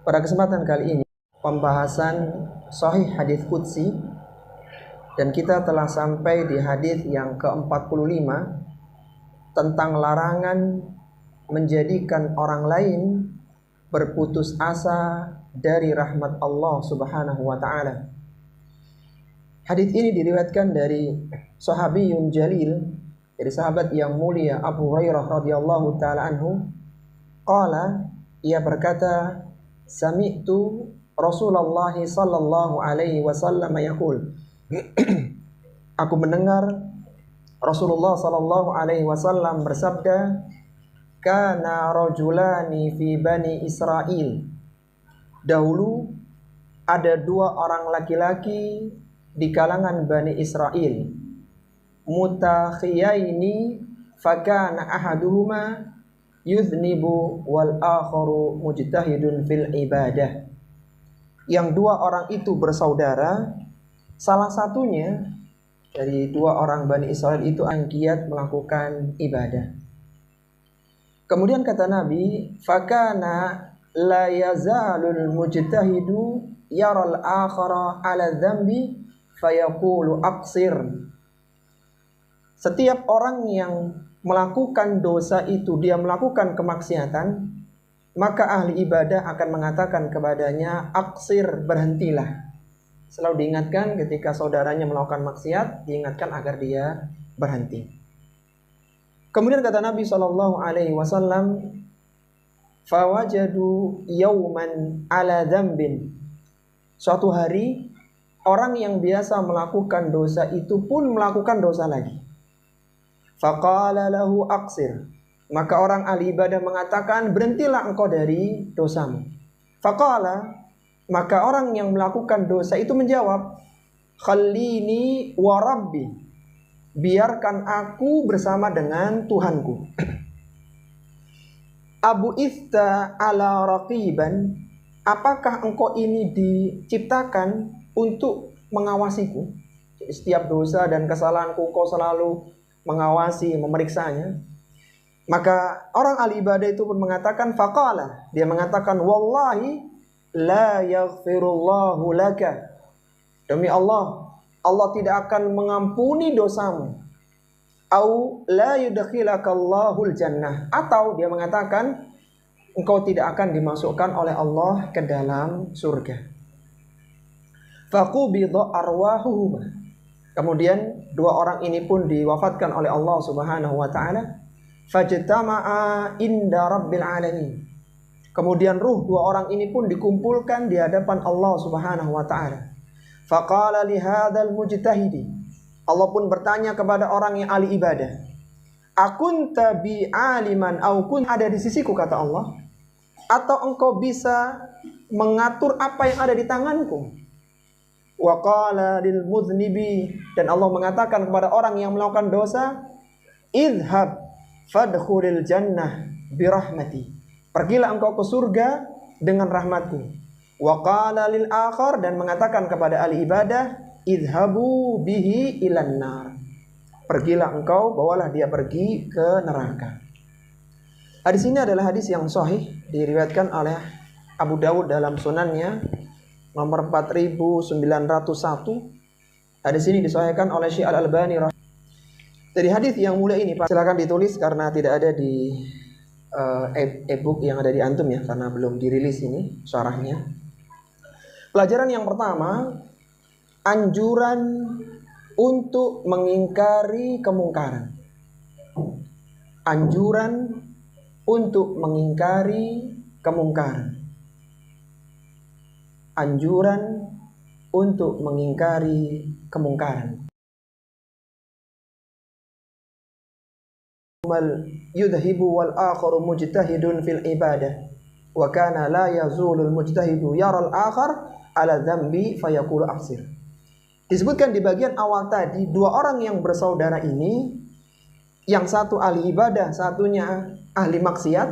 Pada kesempatan kali ini pembahasan Sahih Hadits Qudsi, dan kita telah sampai di hadis yang ke-45 tentang larangan menjadikan orang lain berputus asa dari rahmat Allah Subhanahu wa taala. Hadis ini diriwayatkan dari sahabiyun jalil, dari sahabat yang mulia Abu Hurairah radhiyallahu taala anhu. Qala, ia berkata, sami'tu Rasulullah sallallahu alaihi wasallam yaqul. Aku mendengar Rasulullah sallallahu alaihi wasallam bersabda, kana rajulani fi bani Israil. Dahulu ada dua orang laki-laki di kalangan Bani Israel. Mutakhiyaini fakana ahaduhuma yuznibu wal akharu mujtahidun fil ibadah. Yang dua orang itu bersaudara, salah satunya dari dua orang Bani Israel itu giat melakukan ibadah. Kemudian kata Nabi, fakana la yazalul mujtahidu yaral akhara ala dzambi fayaqulu aqsir. Setiap orang yang melakukan dosa itu, dia melakukan kemaksiatan, maka ahli ibadah akan mengatakan kepadanya, aqsir, berhentilah. Selalu diingatkan ketika saudaranya melakukan maksiat, diingatkan agar dia berhenti. Kemudian kata Nabi SAW, fawajadu yawman ala dzambin. Suatu hari, orang yang biasa melakukan dosa itu pun melakukan dosa lagi. Faqala lahu aqsir. Maka orang ahli ibadah mengatakan, berhentilah engkau dari dosamu. Faqala, maka orang yang melakukan dosa itu menjawab, khallini wa rabbi, biarkan aku bersama dengan Tuhanku. Abu ista ala raqiban, apakah engkau ini diciptakan untuk mengawasiku? Jadi setiap dosa dan kesalahanku engkau selalu mengawasi, memeriksanya. Maka orang ahli ibadah itu pun mengatakan, faqala, dia mengatakan, wallahi la yaghfirullahu laka, demi Allah, Allah tidak akan mengampuni dosamu. Au la yudkhilakallahul jannah, atau dia mengatakan engkau tidak akan dimasukkan oleh Allah ke dalam surga. Faqubidha arwahuhuma. Kemudian dua orang ini pun diwafatkan oleh Allah Subhanahu wa taala. Fajtama'a inda rabbil alamin. Kemudian ruh dua orang ini pun dikumpulkan di hadapan Allah Subhanahu wa taala. Faqala li hadzal mujtahidi, Allah pun bertanya kepada orang yang ahli ibadah, akunta bi aliman au kun, ada di sisiku, kata Allah, atau engkau bisa mengatur apa yang ada di tanganku? Wa qala lil muznibi, dan Allah mengatakan kepada orang yang melakukan dosa, idhab fadkhulil jannah birahmati, pergilah engkau ke surga dengan rahmatku. Wa qala lil akhar, dan mengatakan kepada ahli ibadah, idhabu bihi ilan nar, pergilah engkau, bawalah dia pergi ke neraka. Hadis ini adalah hadis yang sahih, diriwayatkan oleh Abu Dawud dalam sunannya nomor 4901. Hadis ini disahihkan oleh Syekh Al-Albani. Dari hadis yang mulia ini, silakan ditulis karena tidak ada di e-book yang ada di antum ya, karena belum dirilis ini syarahnya. Pelajaran yang pertama, anjuran untuk mengingkari kemungkaran. Anjuran untuk mengingkari kemungkaran. Anjuran untuk mengingkari kemungkaran. Yudhibu wal akharu mujtahidun fil ibadah wa kana la yazulul mujtahidu yaral akhar ala dzambi fayaqulu aqsir. Disebutkan di bagian awal tadi, dua orang yang bersaudara ini, yang satu ahli ibadah, satunya ahli maksiat.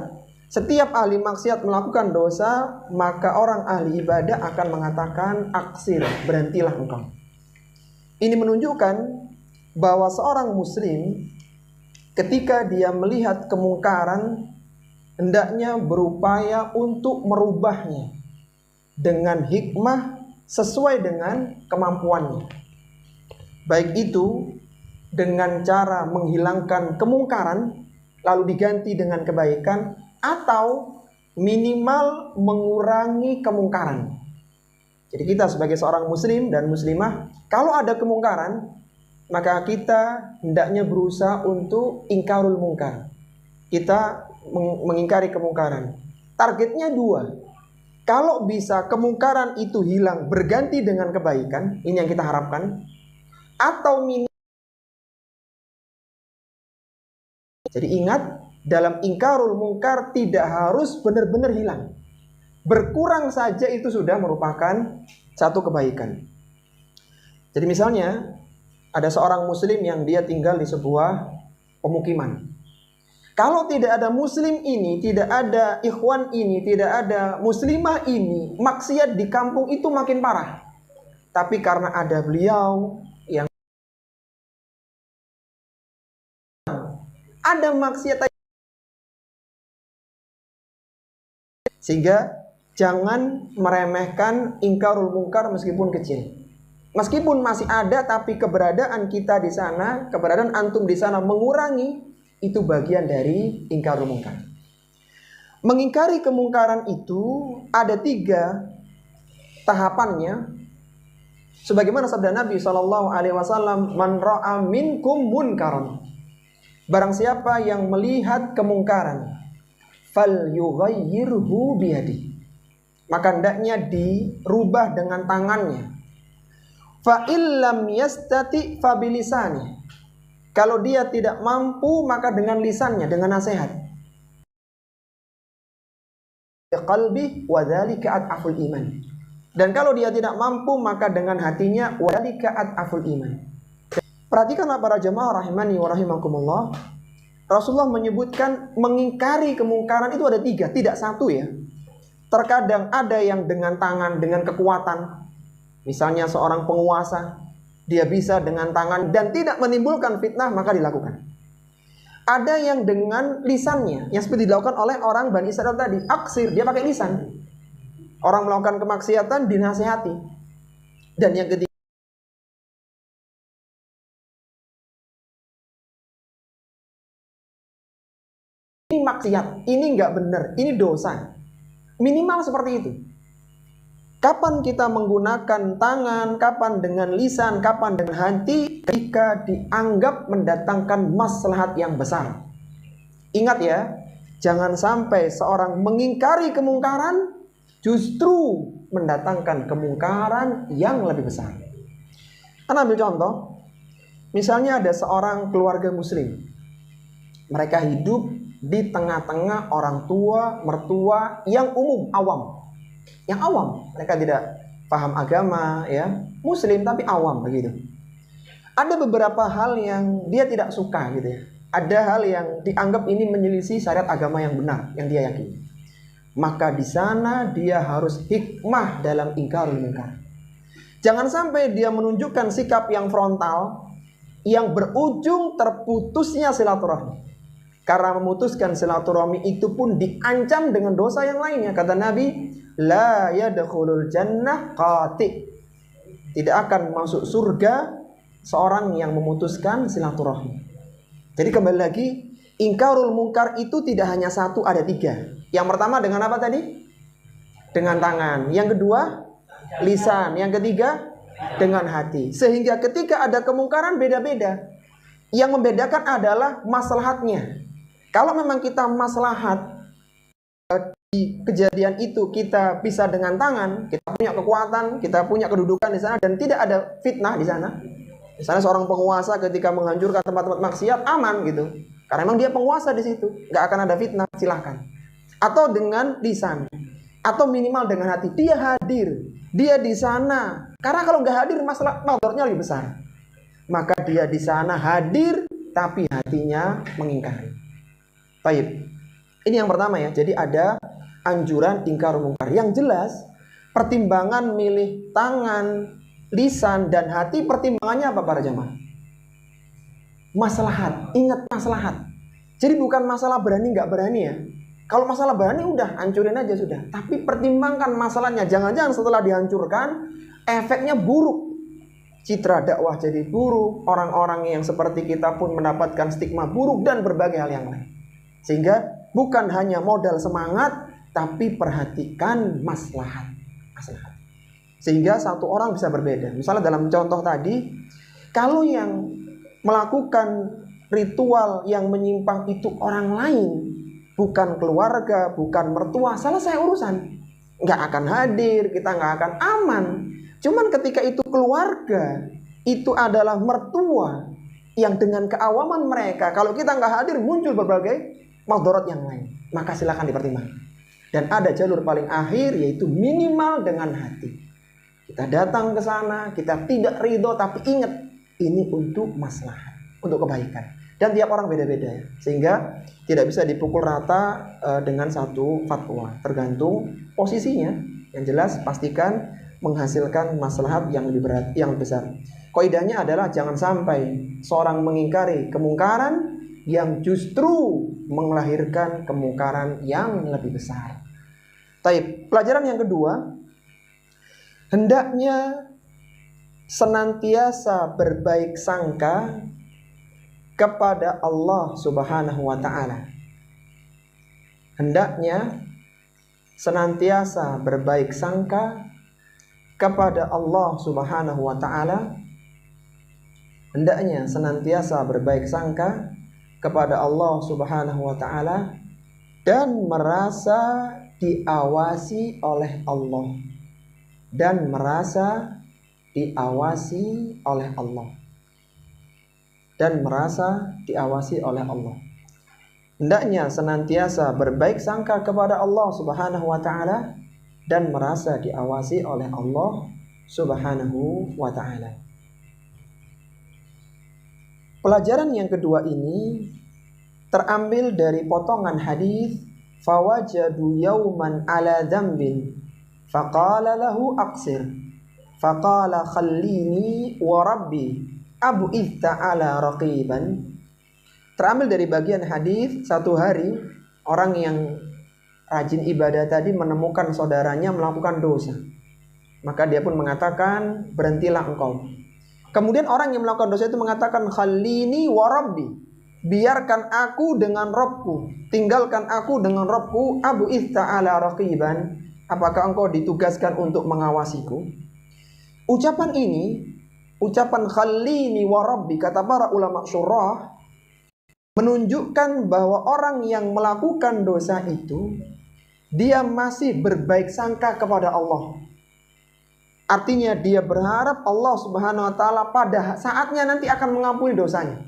Setiap ahli maksiat melakukan dosa, maka orang ahli ibadah akan mengatakan aqsir, berhentilah engkau. Ini menunjukkan bahwa seorang muslim ketika dia melihat kemungkaran, hendaknya berupaya untuk merubahnya. dengan hikmah sesuai dengan kemampuannya. Baik itu dengan cara menghilangkan kemungkaran lalu diganti dengan kebaikan, atau minimal mengurangi kemungkaran. Jadi kita sebagai seorang muslim dan muslimah, kalau ada kemungkaran, maka kita hendaknya berusaha untuk ingkarul mungkar. Kita mengingkari kemungkaran. Targetnya dua. Kalau bisa kemungkaran itu hilang berganti dengan kebaikan, ini yang kita harapkan. Atau jadi ingat, dalam ingkarul mungkar tidak harus benar-benar hilang. Berkurang saja itu sudah merupakan satu kebaikan. Jadi misalnya ada seorang muslim yang dia tinggal di sebuah pemukiman. Kalau tidak ada muslim ini, tidak ada ikhwan ini, tidak ada muslimah ini, maksiat di kampung itu makin parah. Tapi karena ada beliau yang ada maksiat, sehingga jangan meremehkan ingkarul mungkar meskipun kecil. Meskipun masih ada, tapi keberadaan kita di sana, keberadaan antum di sana mengurangi, itu bagian dari ingkarul mungkar. Mengingkari kemungkaran itu ada 3 tahapannya. Sebagaimana sabda Nabi SAW, "Man ra'a minkum munkaran." Barang siapa yang melihat kemungkaran, fal yughayyirhu biyadi, maka hendaknya dirubah dengan tangannya. Fa illam yastati fa bilisani, kalau dia tidak mampu maka dengan lisannya, dengan nasihat. Qalbi wa dzalika ad'aful iman, dan kalau dia tidak mampu maka dengan hatinya, wa dzalika ad'aful iman. Perhatikanlah para jemaah rahimani wa rahimakumullah. Rasulullah menyebutkan mengingkari kemungkaran itu ada 3, tidak 1 ya. Terkadang ada yang dengan tangan, dengan kekuatan. Misalnya seorang penguasa, dia bisa dengan tangan dan tidak menimbulkan fitnah, maka dilakukan. Ada yang dengan lisannya, yang seperti dilakukan oleh orang Bani Israil tadi. Aksir, dia pakai lisan. Orang melakukan kemaksiatan dinasihati. Dan yang ketiga, ini maksiat, ini nggak benar, ini dosa. Minimal seperti itu. Kapan kita menggunakan tangan, kapan dengan lisan, kapan dengan hati, ketika dianggap mendatangkan maslahat yang besar. Ingat ya, jangan sampai seorang mengingkari kemungkaran justru mendatangkan kemungkaran yang lebih besar. Kita ambil contoh, misalnya ada seorang keluarga muslim. Mereka hidup di tengah-tengah orang tua, mertua yang umum, awam. Yang awam, mereka tidak paham agama, ya, muslim tapi awam begitu. Ada beberapa hal yang dia tidak suka gitu ya. Ada hal yang dianggap ini menyelisih syariat agama yang benar, yang dia yakini. Maka di sana dia harus hikmah dalam ingkarul mungkar. Jangan sampai dia menunjukkan sikap yang frontal yang berujung terputusnya silaturahmi. Karena memutuskan silaturahmi itu pun diancam dengan dosa yang lainnya. Kata Nabi, la yadkhulul jannah qati, tidak akan masuk surga seorang yang memutuskan silaturahmi. Jadi kembali lagi, ingkarul mungkar itu tidak hanya 1, ada 3. Yang pertama dengan apa tadi? Dengan tangan. Yang kedua, lisan. Yang ketiga, dengan hati. Sehingga ketika ada kemungkaran beda-beda. Yang membedakan adalah maslahatnya. Kalau memang kita maslahat di kejadian itu kita bisa dengan tangan, kita punya kekuatan, kita punya kedudukan di sana dan tidak ada fitnah di sana. Misalnya seorang penguasa ketika menghancurkan tempat-tempat maksiat aman gitu, karena memang dia penguasa di situ, nggak akan ada fitnah, silahkan. Atau dengan lisan, atau minimal dengan hati, dia hadir, dia di sana. Karena kalau nggak hadir masalah motornya lebih besar. Maka dia di sana hadir, tapi hatinya mengingkari. Baik, ini yang pertama ya. Jadi ada anjuran ingkarul mungkar. Yang jelas, pertimbangan milih tangan, lisan, dan hati, pertimbangannya apa para jamaah? Maslahat. Ingat maslahat. Jadi bukan masalah berani nggak berani ya. Kalau masalah berani udah hancurin aja sudah. Tapi pertimbangkan masalahnya. Jangan-jangan setelah dihancurkan efeknya buruk. Citra dakwah jadi buruk. Orang-orang yang seperti kita pun mendapatkan stigma buruk dan berbagai hal yang lain. Sehingga bukan hanya modal semangat, tapi perhatikan maslahat. Sehingga satu orang bisa berbeda. Misalnya dalam contoh tadi, kalau yang melakukan ritual yang menyimpang itu orang lain, bukan keluarga, bukan mertua, selesai urusan. Nggak akan hadir, kita nggak akan aman. Cuman ketika itu keluarga, itu adalah mertua yang dengan keawaman mereka, kalau kita nggak hadir muncul berbagai madarat yang lain. Maka silakan dipertimbangkan. Dan ada jalur paling akhir, yaitu minimal dengan hati. Kita datang ke sana, kita tidak ridho, tapi ingat, ini untuk maslahat, untuk kebaikan. Dan tiap orang beda-beda ya. Sehingga tidak bisa dipukul rata dengan satu fatwa. Tergantung posisinya. Yang jelas pastikan menghasilkan maslahat yang lebih berat, yang besar. Kaidahnya adalah jangan sampai seorang mengingkari kemungkaran yang justru melahirkan kemungkaran yang lebih besar. Taib. Pelajaran yang kedua, hendaknya senantiasa berbaik sangka kepada Allah Subhanahu wa ta'ala. Hendaknya senantiasa berbaik sangka kepada Allah Subhanahu wa ta'ala. Hendaknya senantiasa berbaik sangka kepada Allah Subhanahu wa ta'ala dan merasa diawasi oleh Allah. Dan merasa diawasi oleh Allah. Dan merasa diawasi oleh Allah. Hendaknya senantiasa berbaik sangka kepada Allah Subhanahu wa ta'ala dan merasa diawasi oleh Allah Subhanahu wa ta'ala. Pelajaran yang kedua ini terambil dari potongan hadis, fawajadu yawman ala dzambin faqala lahu aqsir faqala khallini wa rabbi Abu Ta'ala raqiban. Terambil dari bagian hadis, satu hari orang yang rajin ibadah tadi menemukan saudaranya melakukan dosa. Maka dia pun mengatakan, berhentilah engkau. Kemudian orang yang melakukan dosa itu mengatakan, khallini wa rabbi, biarkan aku dengan Rabbku, tinggalkan aku dengan Rabbku. Abu Ta'ala raqiban, apakah engkau ditugaskan untuk mengawasiku? Ucapan ini, ucapan khallini wa rabbi, kata para ulama syurah, menunjukkan bahwa orang yang melakukan dosa itu, dia masih berbaik sangka kepada Allah. Artinya dia berharap Allah Subhanahu wa ta'ala pada saatnya nanti akan mengampuni dosanya.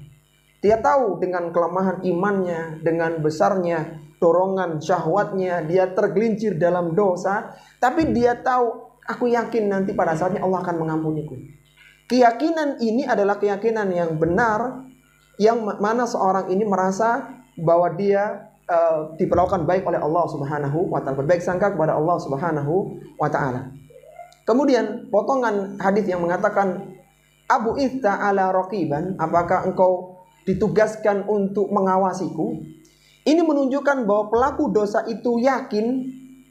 Dia tahu dengan kelemahan imannya, dengan besarnya dorongan syahwatnya, dia tergelincir dalam dosa, tapi dia tahu, aku yakin nanti pada saatnya Allah akan mengampuniku. Keyakinan ini adalah keyakinan yang benar, yang mana seorang ini merasa bahwa dia diperlakukan baik oleh Allah Subhanahu wa ta'ala, berbaik sangka kepada Allah Subhanahu wa ta'ala. Kemudian potongan hadis yang mengatakan Abu Ta'ala raqiban, apakah engkau ditugaskan untuk mengawasiku? Ini menunjukkan bahwa pelaku dosa itu yakin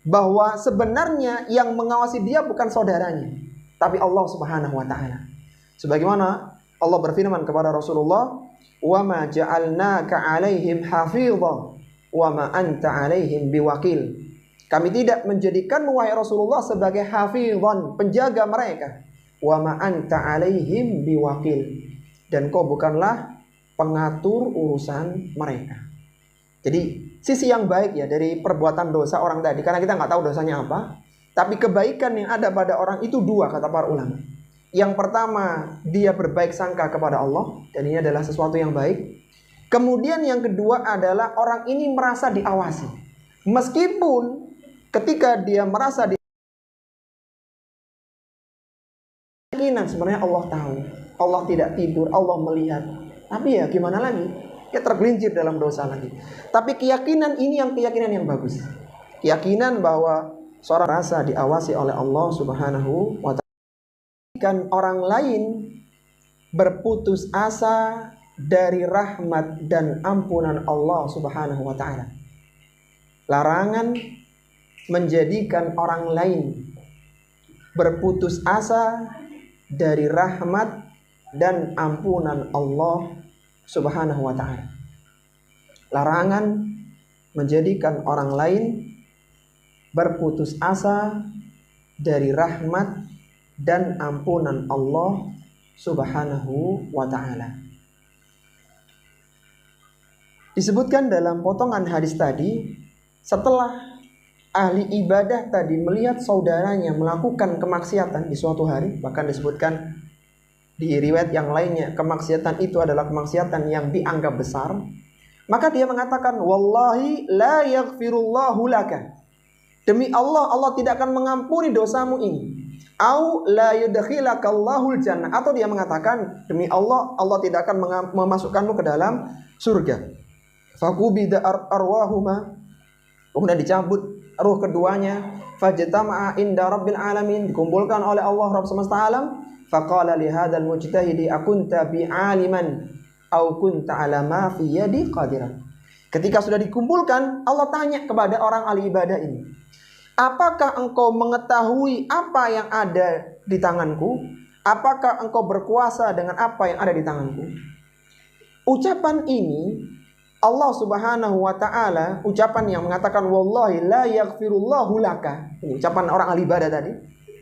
bahwa sebenarnya yang mengawasi dia bukan saudaranya, tapi Allah Subhanahu wa ta'ala. Sebagaimana Allah berfirman kepada Rasulullah, "Wa ma ja'alnaka 'alaihim hafidha wa ma anta 'alaihim biwakil." Kami tidak menjadikanmu wahai Rasulullah sebagai hafidhan, penjaga mereka. Wa ma anta 'alaihim biwakil. Dan kau bukanlah pengatur urusan mereka. Jadi sisi yang baik ya dari perbuatan dosa orang tadi, karena kita nggak tahu dosanya apa, tapi kebaikan yang ada pada orang itu dua, kata para ulama. Yang pertama, dia berbaik sangka kepada Allah, dan ini adalah sesuatu yang baik. Kemudian yang kedua adalah orang ini merasa diawasi. Meskipun ketika dia merasa kemungkinan sebenarnya Allah tahu, Allah tidak tidur, Allah melihat. Tapi ya gimana lagi? Dia tergelincir dalam dosa lagi. Tapi keyakinan ini yang keyakinan yang bagus. Keyakinan bahwa seorang rasa diawasi oleh Allah Subhanahu wa ta'ala. Kan orang lain berputus asa dari rahmat dan ampunan Allah Subhanahu wa ta'ala. larangan menjadikan orang lain berputus asa dari rahmat dan ampunan Allah Subhanahu wa ta'ala. Larangan menjadikan orang lain berputus asa dari rahmat dan ampunan Allah Subhanahu wa ta'ala. Disebutkan dalam potongan hadis tadi, setelah ahli ibadah tadi melihat saudaranya melakukan kemaksiatan di suatu hari, bahkan disebutkan di riwayat yang lainnya kemaksiatan itu adalah kemaksiatan yang dianggap besar, maka dia mengatakan, wallahi la yaghfirullahu laka, demi Allah, Allah tidak akan mengampuni dosamu ini. Au la yudkhilakallahul jannah, atau dia mengatakan, demi Allah, Allah tidak akan memasukkanmu ke dalam surga. Faqubida arwahuma, kemudian dicabut ruh keduanya. Fajtama'a inda rabbil alamin, dikumpulkan oleh Allah Rabb semesta alam. Faqala li hadzal mujtahidi akunta bi'aliman au kunta ala ma fi yadi qadiran. Ketika sudah dikumpulkan, Allah tanya kepada orang ahli ibadah ini, apakah engkau mengetahui apa yang ada di tanganku? Apakah engkau berkuasa dengan apa yang ada di tanganku? Ucapan ini Allah Subhanahu wa ta'ala, ucapan yang mengatakan wallahi la yaghfirullahu laka, ini ucapan orang ahli ibadah tadi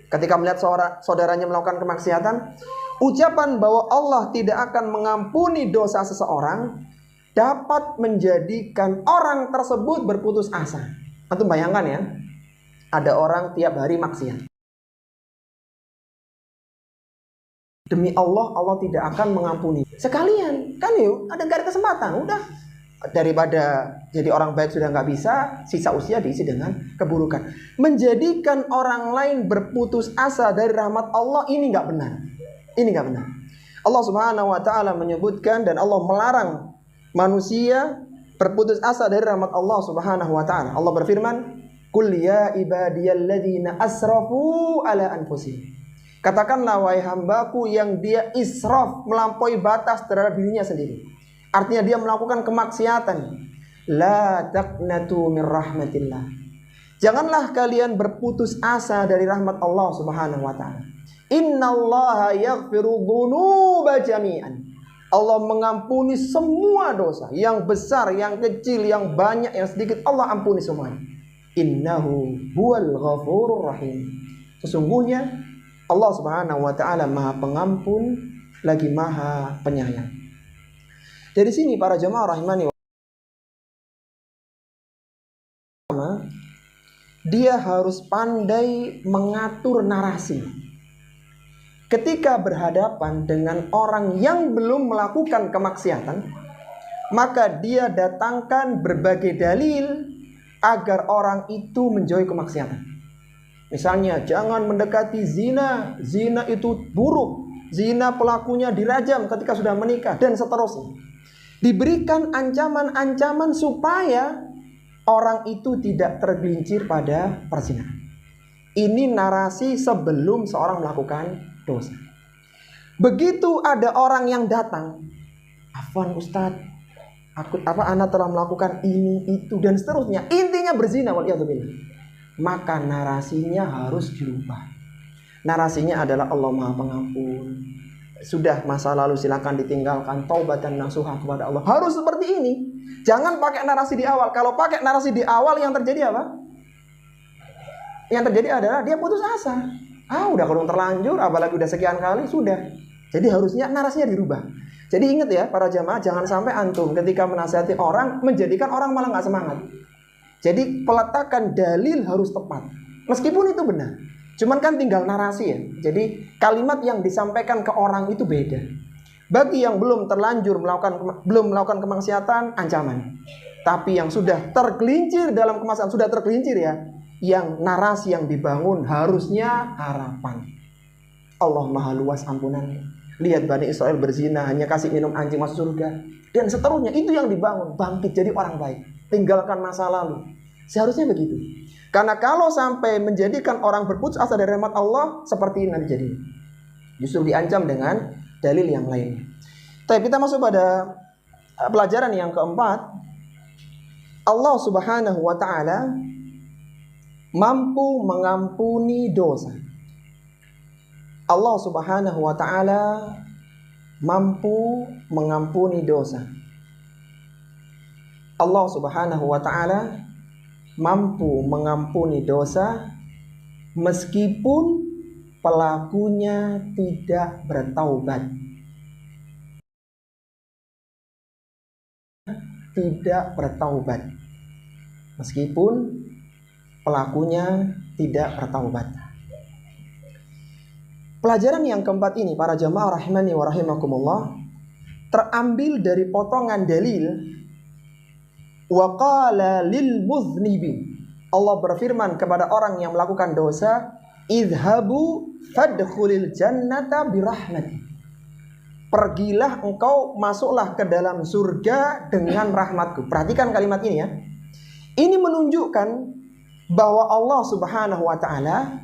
ketika melihat saudaranya melakukan kemaksiatan, ucapan bahwa Allah tidak akan mengampuni dosa seseorang dapat menjadikan orang tersebut berputus asa. Antum bayangkan ya, ada orang tiap hari maksiat, demi Allah, Allah tidak akan mengampuni. Sekalian, kan yuk, ada gak ada kesempatan, udah. Daripada jadi orang baik sudah nggak bisa, sisa usia diisi dengan keburukan. Menjadikan orang lain berputus asa dari rahmat Allah, ini nggak benar. Ini nggak benar. Allah Subhanahu wa ta'ala menyebutkan dan Allah melarang manusia berputus asa dari rahmat Allah Subhanahu wa ta'ala. Allah berfirman, Qul ya ibadiyalladzina asrafu ala anfusihim. Katakanlah wahai hambaku yang dia israf, melampaui batas terhadap dirinya sendiri. Artinya dia melakukan kemaksiatan. La taqnatu min rahmatillah. Janganlah kalian berputus asa dari rahmat Allah Subhanahu wa ta'ala. Innallaha yaghfiru dzunuba jami'an. Allah mengampuni semua dosa, yang besar, yang kecil, yang banyak, yang sedikit, Allah ampuni semuanya. Innahu huwal ghafurur rahim. Sesungguhnya Allah Subhanahu wa ta'ala Maha Pengampun lagi Maha Penyayang. Dari sini para jemaah rahimani, dia harus pandai mengatur narasi. Ketika berhadapan dengan orang yang belum melakukan kemaksiatan, maka dia datangkan berbagai dalil agar orang itu menjauhi kemaksiatan. Misalnya, jangan mendekati zina, zina itu buruk, zina pelakunya dirajam ketika sudah menikah, dan seterusnya. Diberikan ancaman-ancaman supaya orang itu tidak tergelincir pada perzinahan. Ini narasi sebelum seorang melakukan dosa. Begitu ada orang yang datang, afwan Ustadz, anak telah melakukan ini, itu, dan seterusnya, intinya berzina, waliyadzubillah, maka narasinya harus dirubah. Narasinya adalah Allah Maha Pengampun, sudah masa lalu silakan ditinggalkan, taubat dan nasuha kepada Allah. Harus seperti ini. Jangan pakai narasi di awal. Kalau pakai narasi di awal, yang terjadi apa? Yang terjadi adalah dia putus asa. Udah kalau terlanjur, apalagi udah sekian kali, sudah. Jadi harusnya narasinya dirubah. Jadi ingat ya para jamaah, jangan sampai antum ketika menasihati orang menjadikan orang malah nggak semangat. Jadi peletakan dalil harus tepat. Meskipun itu benar, cuman kan tinggal narasi ya. Jadi kalimat yang disampaikan ke orang itu beda. Bagi yang belum terlanjur melakukan kemaksiatan, ancaman. Tapi yang sudah tergelincir dalam kemaksiatan, sudah tergelincir ya, yang narasi yang dibangun harusnya harapan. Allah Maha luas ampunannya. Lihat Bani Israel berzina, hanya kasih minum anjing masuk surga, dan seterusnya. Itu yang dibangun, bangkit jadi orang baik, tinggalkan masa lalu. Seharusnya begitu. Karena kalau sampai menjadikan orang berputus asa dari rahmat Allah, seperti ini nanti jadi. Justru diancam dengan dalil yang lain. Tapi kita masuk pada pelajaran yang keempat. Allah Subhanahu wa ta'ala mampu mengampuni dosa. Allah Subhanahu wa ta'ala mampu mengampuni dosa. Allah Subhanahu wa ta'ala mampu mengampuni dosa meskipun pelakunya tidak bertaubat. Tidak bertaubat. Meskipun pelakunya tidak bertaubat. Pelajaran yang keempat ini, para jamaah rahimani wa rahimakumullah, terambil dari potongan dalil wa qala lil muznibi. Allah berfirman kepada orang yang melakukan dosa, idhabu fadkhulil jannata birahmati. Pergilah engkau, masuklah ke dalam surga dengan rahmatku. Perhatikan kalimat ini ya. Ini menunjukkan bahwa Allah Subhanahu wa ta'ala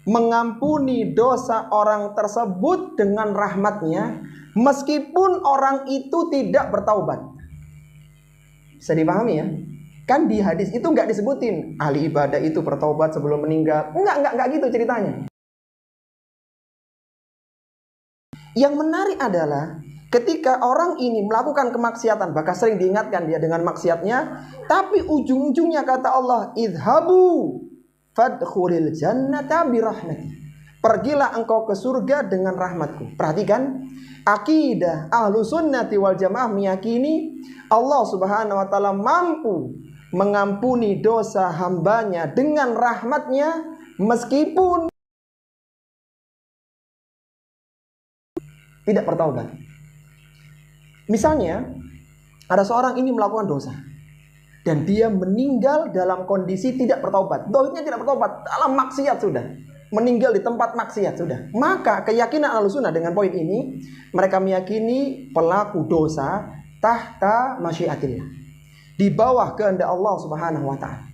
mengampuni dosa orang tersebut dengan rahmatnya meskipun orang itu tidak bertaubat. Bisa dipahami ya? Kan di hadis itu nggak disebutin ahli ibadah itu bertaubat sebelum meninggal. Enggak gitu ceritanya. Yang menarik adalah ketika orang ini melakukan kemaksiatan, bahkan sering diingatkan dia dengan maksiatnya, tapi ujung-ujungnya kata Allah, idhabu fadkhulil jannata birahmati. Pergilah engkau ke surga dengan rahmatku. Perhatikan, akidah ahlu sunnati wal jamaah meyakini Allah Subhanahu wa ta'ala mampu mengampuni dosa hambanya dengan rahmatnya meskipun tidak bertaubat. Misalnya, ada seorang ini melakukan dosa dan dia meninggal dalam kondisi tidak bertaubat. Dohirnya tidak bertaubat, dalam maksiat sudah. Meninggal di tempat maksiat sudah. Maka keyakinan Ahlussunnah dengan poin ini, mereka meyakini pelaku dosa tahta masyiatillah, di bawah kehendak Allah Subhanahu wa ta'ala.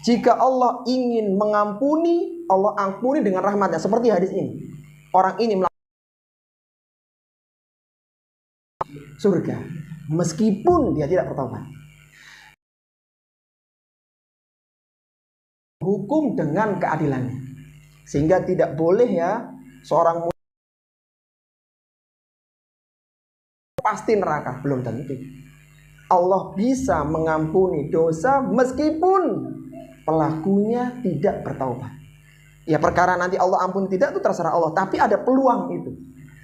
Jika Allah ingin mengampuni, Allah ampuni dengan rahmatnya. Seperti hadis ini, orang ini surga meskipun dia tidak bertaubat. Hukum dengan keadilannya, sehingga tidak boleh ya seorang pasti neraka, belum tentu. Allah bisa mengampuni dosa meskipun pelakunya tidak bertaubat. Ya perkara nanti Allah ampuni tidak itu terserah Allah, tapi ada peluang itu.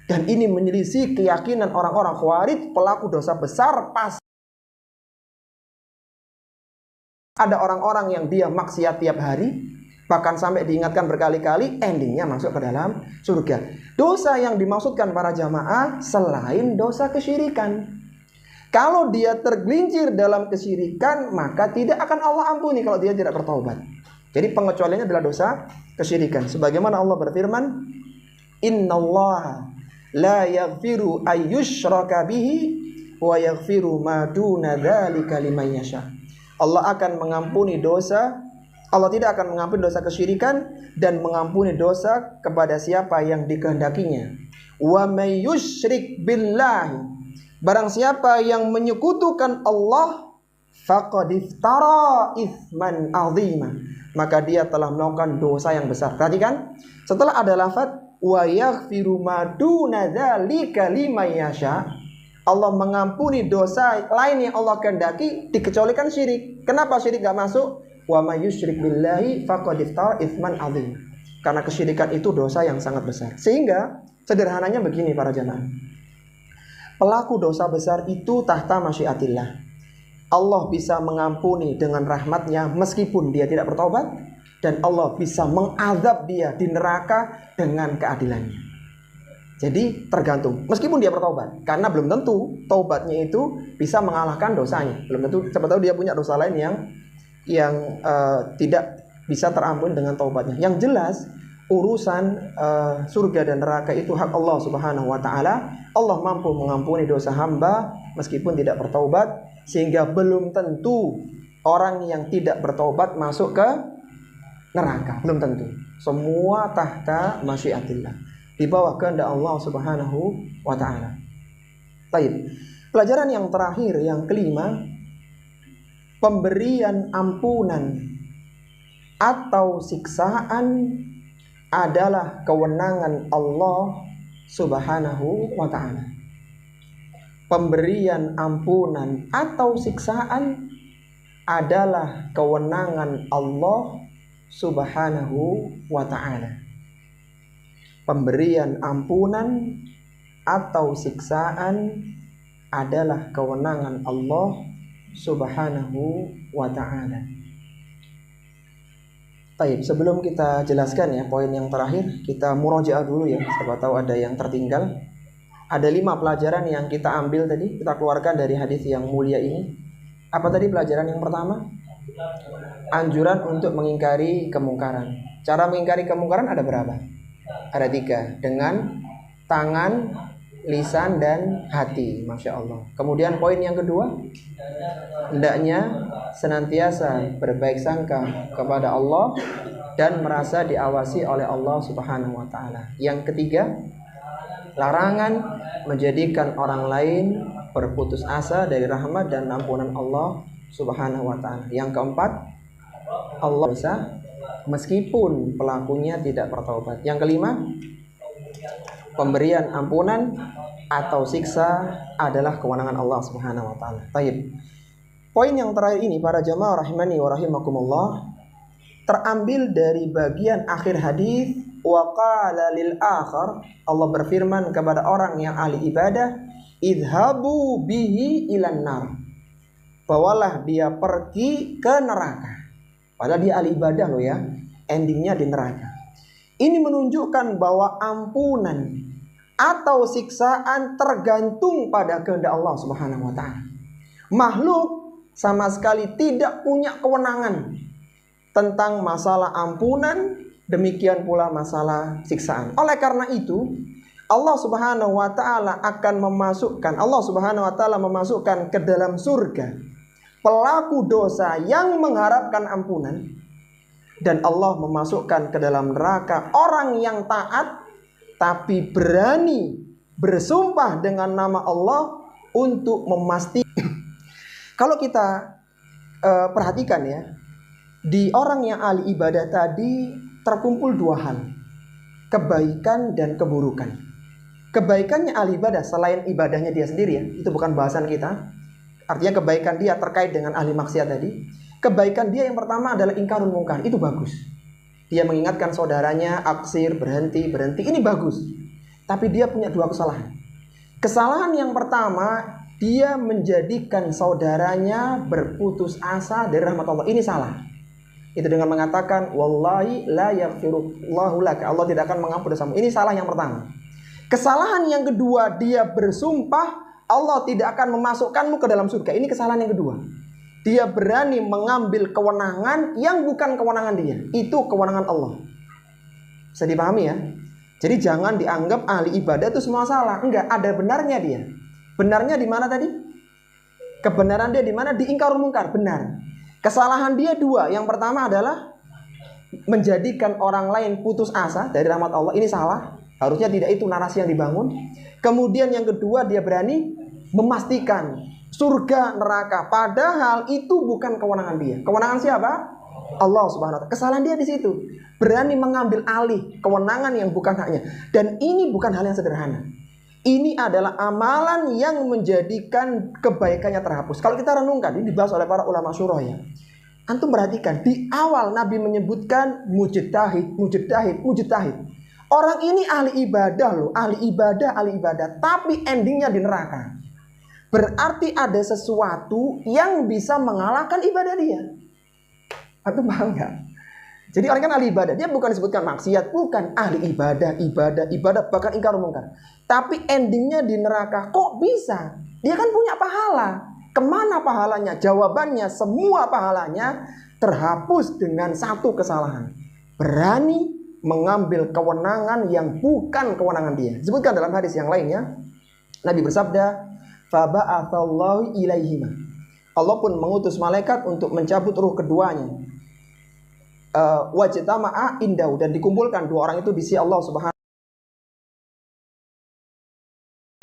Dan ini menyelisih keyakinan orang-orang Khawarij, pelaku dosa besar pas. Ada orang-orang yang dia maksiat tiap hari, bahkan sampai diingatkan berkali-kali, endingnya masuk ke dalam surga. Dosa yang dimaksudkan para jamaah selain dosa kesyirikan. Kalau dia tergelincir dalam kesyirikan, maka tidak akan Allah ampuni kalau dia tidak bertaubat. Jadi pengecualiannya adalah dosa kesyirikan. Sebagaimana Allah berfirman, innallaha la yaghfiru ayyushraka bihi wa yaghfiru ma duna dzalika liman yasha. Allah akan mengampuni dosa, Allah tidak akan mengampuni dosa kesyirikan dan mengampuni dosa kepada siapa yang dikehendakinya. Wa may yusyrik billahi, barang siapa yang menyekutukan Allah, faqad iftara itsman 'azima, maka dia telah melakukan dosa yang besar. Perhatikan, setelah ada lafaz wa yaghfiru ma duna dzalika liman yasha, Allah mengampuni dosa lain yang Allah kehendaki, dikecualikan syirik. Kenapa syirik gak masuk? Wa may yusyrik billahi faqad iftara itsman 'azim. Karena kesyirikan itu dosa yang sangat besar. Sehingga sederhananya begini para jamaah, pelaku dosa besar itu tahta masyiatillah. Allah bisa mengampuni dengan rahmatnya meskipun dia tidak bertobat, dan Allah bisa mengazab dia di neraka dengan keadilannya. Jadi tergantung, meskipun dia bertobat, karena belum tentu taubatnya itu bisa mengalahkan dosanya. Belum tentu, siapa tahu dia punya dosa lain yang tidak bisa terampun dengan taubatnya. Yang jelas urusan surga dan neraka itu hak Allah Subhanahu wa ta'ala. Allah mampu mengampuni dosa hamba meskipun tidak bertaubat, sehingga belum tentu orang yang tidak bertaubat masuk ke neraka, belum tentu. Semua tahta masyiatillah, di bawah kehendak Allah Subhanahu wa ta'ala. Baik. Pelajaran yang terakhir, yang kelima, pemberian ampunan atau siksaan adalah kewenangan Allah Subhanahu wa ta'ala. Pemberian ampunan atau siksaan adalah kewenangan Allah Subhanahu wa ta'ala. Pemberian ampunan atau siksaan adalah kewenangan Allah Subhanahu wa ta'ala. Baik, sebelum kita jelaskan ya poin yang terakhir, kita murojaah dulu ya, siapa tahu ada yang tertinggal. Ada 5 pelajaran yang kita ambil tadi, kita keluarkan dari hadis yang mulia ini. Apa tadi pelajaran yang pertama? Anjuran untuk mengingkari kemungkaran. Cara mengingkari kemungkaran ada berapa? Ada 3, dengan tangan, lisan, dan hati. Masya Allah. Kemudian poin yang kedua, hendaknya senantiasa berbaik sangka kepada Allah dan merasa diawasi oleh Allah Subhanahu wa ta'ala. Yang ketiga, larangan menjadikan orang lain berputus asa dari rahmat dan ampunan Allah Subhanahu wa ta'ala. Yang keempat, Allah bisa meskipun pelakunya tidak bertaubat. Yang kelima, pemberian ampunan atau siksa adalah kewenangan Allah Subhanahu wa ta'ala. Baik. Poin yang terakhir ini para jamaah rahimani wa rahimakumullah terambil dari bagian akhir hadis, wa qala lil akhar, Allah berfirman kepada orang yang ahli ibadah, idhabu bihi ilan nar, bawalah dia pergi ke neraka. Padahal dia ahli ibadah loh ya, endingnya di neraka. Ini menunjukkan bahwa ampunan atau siksaan tergantung pada kehendak Allah Subhanahu wa ta'ala. Makhluk sama sekali tidak punya kewenangan tentang masalah ampunan, demikian pula masalah siksaan. Oleh karena itu, Allah Subhanahu wa ta'ala akan memasukkan ke dalam surga pelaku dosa yang mengharapkan ampunan, dan Allah memasukkan ke dalam neraka orang yang taat tapi berani bersumpah dengan nama Allah untuk memastikan. Kalau kita perhatikan ya, di orang yang ahli ibadah tadi terkumpul 2 hal, kebaikan dan keburukan. Kebaikannya ahli ibadah selain ibadahnya dia sendiri ya, itu bukan bahasan kita. Artinya kebaikan dia terkait dengan ahli maksiat tadi. Kebaikan dia yang pertama adalah ingkarul mungkar, itu bagus. Dia mengingatkan saudaranya, aksir, berhenti, ini bagus. Tapi dia punya 2 kesalahan. Kesalahan yang pertama, dia menjadikan saudaranya berputus asa dari rahmat Allah. Ini salah. Itu dengan mengatakan wallahi la yaghfirullahu laka, Allah tidak akan mengampuni dosamu. Ini salah yang pertama. Kesalahan yang kedua, dia bersumpah Allah tidak akan memasukkanmu ke dalam surga. Ini kesalahan yang kedua. Dia berani mengambil kewenangan yang bukan kewenangan dia. Itu kewenangan Allah. Bisa dipahami ya? Jadi jangan dianggap ahli ibadah itu semua salah. Enggak, ada benarnya dia. Benarnya di mana tadi? Kebenaran dia di mana? Di ingkarul mungkar, benar. Kesalahan dia 2. Yang pertama adalah menjadikan orang lain putus asa dari rahmat Allah. Ini salah. Harusnya tidak itu narasi yang dibangun. Kemudian yang kedua, dia berani memastikan surga neraka, padahal itu bukan kewenangan dia. Kewenangan siapa? Allah Subhanahu wa ta'ala. Kesalahan dia di situ. Berani mengambil alih kewenangan yang bukan haknya. Dan ini bukan hal yang sederhana. Ini adalah amalan yang menjadikan kebaikannya terhapus. Kalau kita renungkan, ini dibahas oleh para ulama syurah ya. Antum perhatikan, di awal Nabi menyebutkan mujtahid. Orang ini ahli ibadah loh, ahli ibadah. Tapi endingnya di neraka. Berarti ada sesuatu yang bisa mengalahkan ibadah dia. Antum paham gak? Jadi orang kan ahli ibadah, dia bukan disebutkan maksiat, bukan ahli ibadah, bahkan ingkar mungkar. Tapi endingnya di neraka. Kok bisa? Dia kan punya pahala. Kemana pahalanya? Jawabannya, semua pahalanya terhapus dengan 1 kesalahan. Berani mengambil kewenangan yang bukan kewenangan dia. Disebutkan dalam hadis yang lainnya, Nabi bersabda, "Faba'atsallahu ilaihima." Allah pun mengutus malaikat untuk mencabut ruh keduanya. Wajtama'a indahu, dan dikumpulkan 2 orang itu di sisi Allah Subhanahu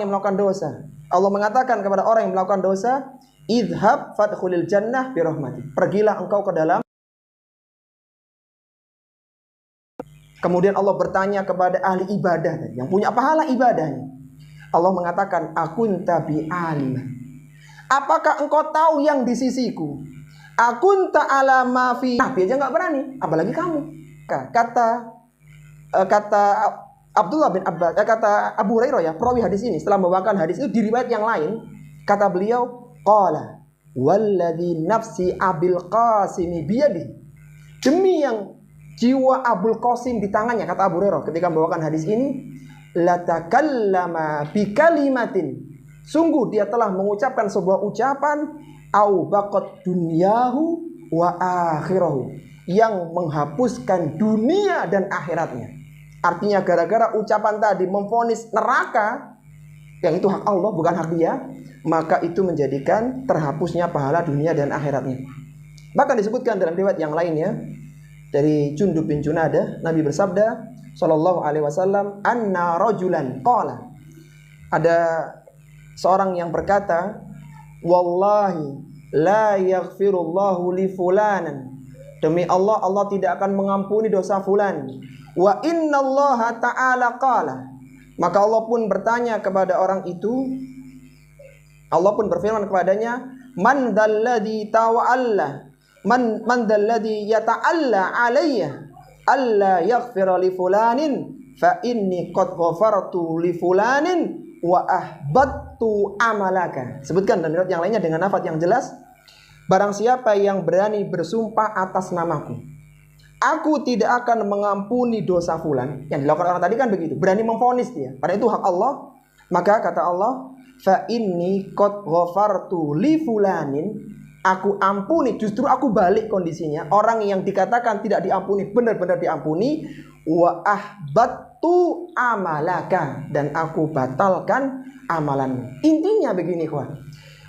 yang melakukan dosa. Allah mengatakan kepada orang yang melakukan dosa, idhab fadkhulil jannah birahmati. Pergilah engkau ke dalam. Kemudian Allah bertanya kepada ahli ibadah yang punya pahala ibadahnya. Allah mengatakan, akunta bi alim. Apakah engkau tahu yang di sisiku? Akunta ala ma fi. Nabi aja nggak berani, apalagi kamu. Kata Abdullah bin Abbas, kata Abu Hurairah ya, perawi hadis ini setelah membawakan hadis itu di riwayat yang lain, kata beliau, qala walladzi nafsi Abil Qasim biyadi. Demi yang jiwa Abul Qasim di tangannya, kata Abu Hurairah ketika membawakan hadis ini, latakallama bi kalimatin. Sungguh dia telah mengucapkan sebuah ucapan au baqat dunyahu wa akhirahu, yang menghapuskan dunia dan akhiratnya. Artinya gara-gara ucapan tadi memvonis neraka, yang itu hak Allah bukan hak dia, maka itu menjadikan terhapusnya pahala dunia dan akhiratnya. Bahkan disebutkan dalam riwayat yang lainnya dari Jundub bin Junadah, Nabi bersabda sallallahu alaihi wasallam, anna rajulan qala. Ada seorang yang berkata, wallahi la yaghfirullahu li fulanan. Demi Allah, Allah tidak akan mengampuni dosa fulan. Wa innallaha ta'ala qala. Maka Allah pun bertanya kepada orang itu, Allah pun berfirman kepadanya, man dalladhi tawalla, man dalladhi yata'alla alayya alla yaghfira li fulanin fa inni qad ghafartu li fulanin wa ahbattu amalaka. Sebutkan dalam riwayat yang lainnya dengan lafaz yang jelas, barang siapa yang berani bersumpah atas namaku, aku tidak akan mengampuni dosa fulan. Yang dilakukan orang tadi kan begitu, berani memvonis dia, padahal itu hak Allah. Maka kata Allah, fa inni qad ghafartu li fulanin, aku ampuni, justru aku balik kondisinya. Orang yang dikatakan tidak diampuni benar-benar diampuni. Wa ahbattu amalaka, dan aku batalkan amalanmu. Intinya begini kawan,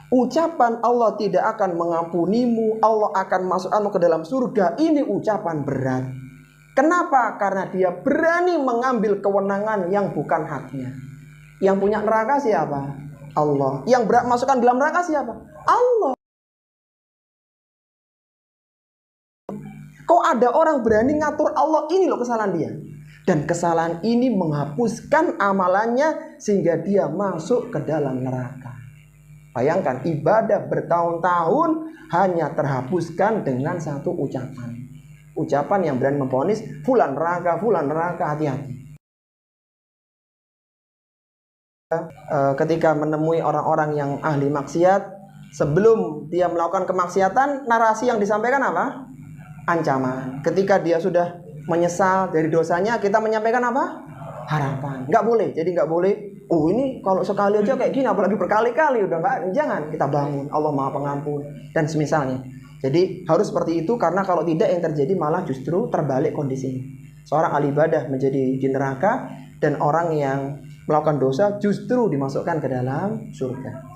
ucapan Allah tidak akan mengampunimu, Allah akan masukkanmu ke dalam surga, ini ucapan berat. Kenapa? Karena dia berani mengambil kewenangan yang bukan haknya. Yang punya neraka siapa? Allah. Yang berat masukkan dalam neraka siapa? Allah. Kok ada orang berani ngatur Allah, ini loh kesalahan dia. Dan kesalahan ini menghapuskan amalannya sehingga dia masuk ke dalam neraka. Bayangkan ibadah bertahun-tahun hanya terhapuskan dengan satu ucapan. Ucapan yang berani memvonis fulan neraka, hati-hati. Ketika menemui orang-orang yang ahli maksiat, sebelum dia melakukan kemaksiatan, narasi yang disampaikan apa? Ancaman. Ketika dia sudah menyesal dari dosanya, kita menyampaikan apa? Harapan. Nggak boleh. Jadi nggak boleh, oh ini kalau sekali aja kayak gini, apalagi berkali-kali, udah nggak, jangan. Kita bangun, Allah Maha Pengampun dan semisalnya. Jadi harus seperti itu, karena kalau tidak yang terjadi malah justru terbalik kondisinya. Seorang ahli ibadah menjadi di neraka, dan orang yang melakukan dosa justru dimasukkan ke dalam surga.